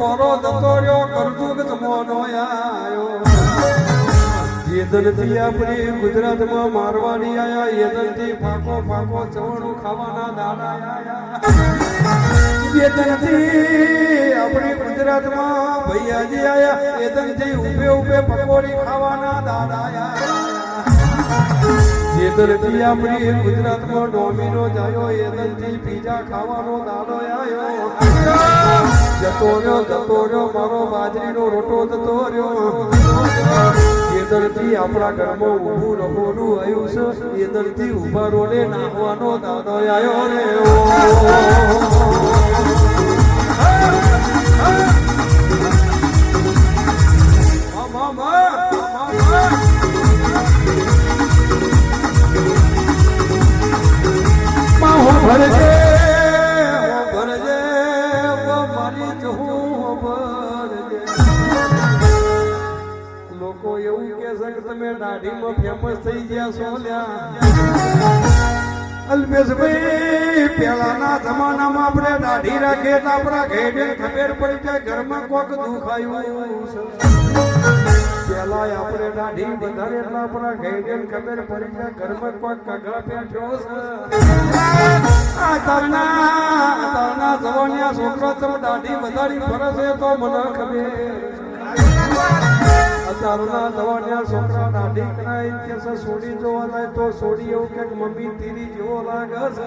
પોરો જતો રહ્યો કરજુગ જમવાનો આયો એદનથી આપણી ગુજરાતમાં મારવાડી આયા એદનથી ફાકો ફાકો ચવણું ખાવાના દાડા આયા એદનથી આપણી ગુજરાતમાં ભૈયાજી આયા એદનથી ઉભે ઉભે પકોડી ખાવાના દાડા આયા એદનથી આપણી ગુજરાતમાં ડોમિનો જાયો એદનથી પીઝા ખાવાનો દાડો આયો જતો રહ્યો મારો બાજરીનો રોટો જતો રહ્યો એદરથી આપણા ઘરમાં ઊભું રહોનું આવ્યું છે એદરથી ઊભા રોડે નાખવાનો દાદો આવ્યો રે ભરજે મારી જહું ભરજે લોકો એવું કે છે કે તમે દાઢીમાં ફેમસ થઈ ગયા છો અલ્પેશભાઈ પહેલાના જમાનામાં આપણે દાઢી રાખીએ તો આપણા ઘેડે ખબર પડી જાય ઘરમાં કોક દુખાયું પેલા આપણે દાઢી વધારે એટલે આપણા ઘેડે ખબર પડી જાય ઘરમાં કોક કગડા પેઠ્યો છે તારના જવાનિયા છોકરા તમે દાઢી વધારી ફરે છે તો મને ખબર અત્યારના જવાનિયા છોકરા દાઢી કરાય કે સોડી જોવા જાય તો સોડી એવું કે મમ્મી તીરી જેવો લાગે છે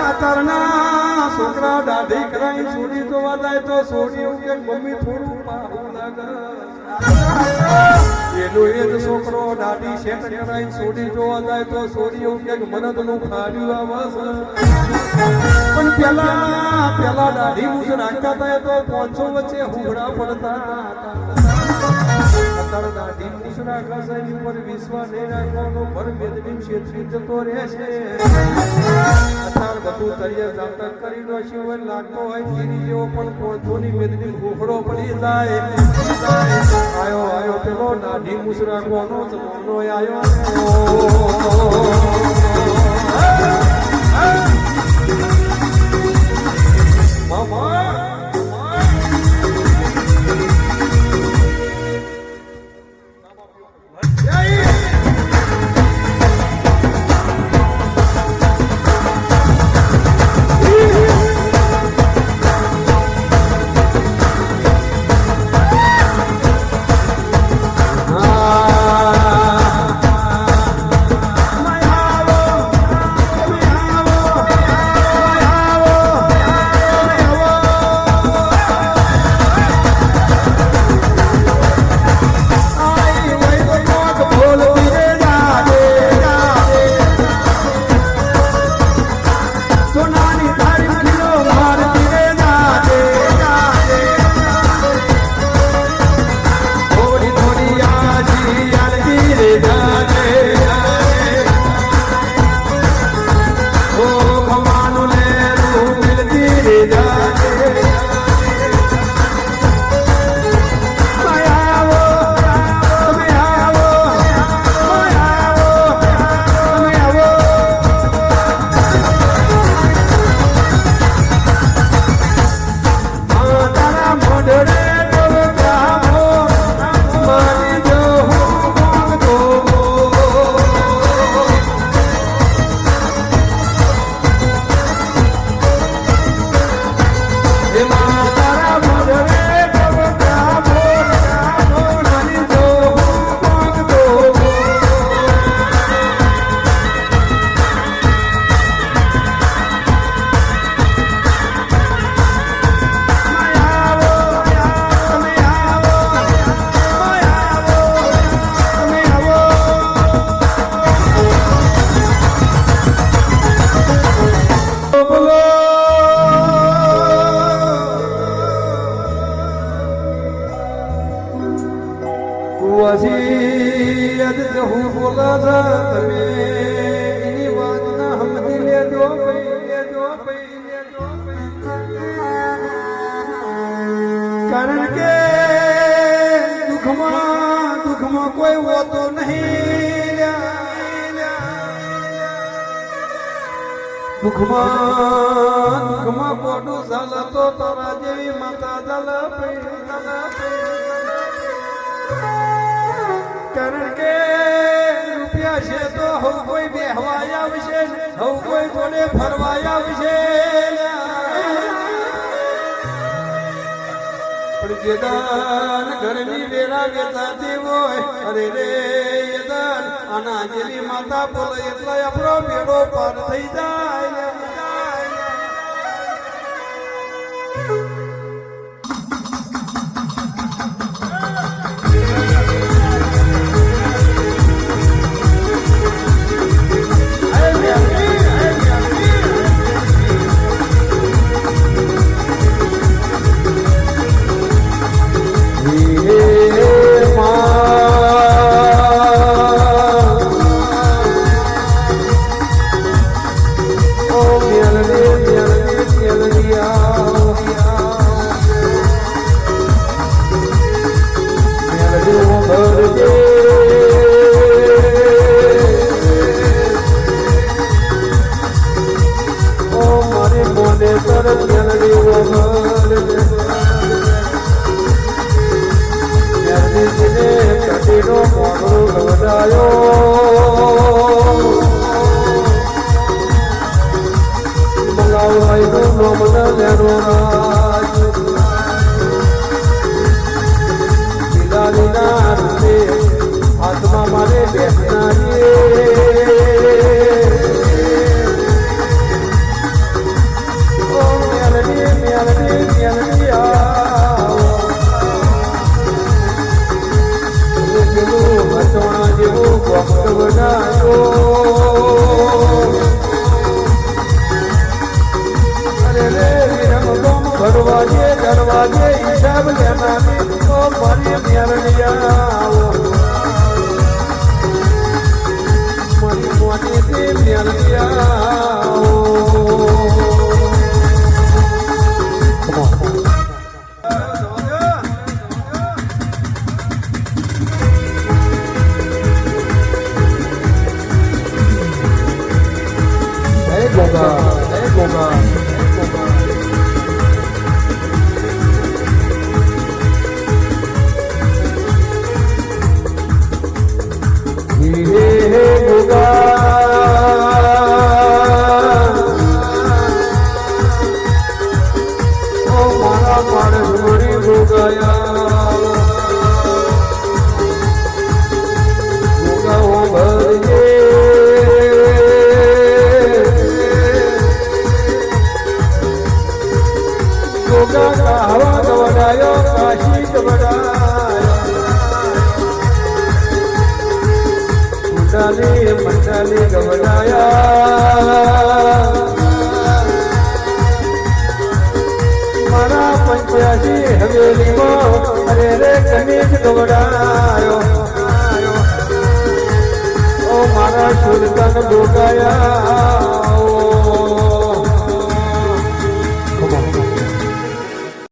અત્યારના છોકરા દાઢી કરાય સોડી જોવા જાય તો સોડી એવું કે મમ્મી થોડું પાહું લાગે એનો એ જ છોકરો દાઢી શેઠ કરાય સોડી જોવા જાય તો સોડી એવું કે મનદનું ખાડ્યું આવે પણ પેલા દાઢી મૂછ રાખતા હતા તો 500 વચ્ચે હુંગડા પડતા અત્યારે દાઢી મૂછ રાખવા છે ઉપર વિશ્વાસ નહીં રાખવાનો ભર મેદની ક્ષેત્રી જતો રહેશે અત્યારે બધું તરિયે જાતક કરી નો શિવન લાગતો હોય ગીરી જેવો પણ 500 ની મેદની ઘોખડો પડી જાય આયો પેલો દાઢી મૂછ રાખવાનો જમાનો આયો હું બોલા તમે એની વાત ના સમજી લેજો કારણ કે દુઃખમાં કોઈ હોતો નહીં દુઃખમાં કોડું ચાલે તો તારા જેવી માતા ચાલે કારણ કે રૂપિયા છે તો હવ કોઈ બેહવાય આવશે હવ કોઈ જોડે ફરવાય આવશે પણ જે દાન ઘરની વેળા વેચાતી હોય અરે રે એ દાન આના જેવી માતા બોલે એટલે આપણો બેડો પાર થઈ જાય હાથમાં મારે જેવું ભક્ત બનાયો અરે રે દરવાજે દરવાજે હિસાબ લેનારી તો મારી મેરણિયા મારી મોટી તે મેરણિયા મંડાલી ગવડાયા મારા 85 હવેલીમાં અરે રે કનીજ ગવડાયો ઓ મારા સુરતન ગોગાયા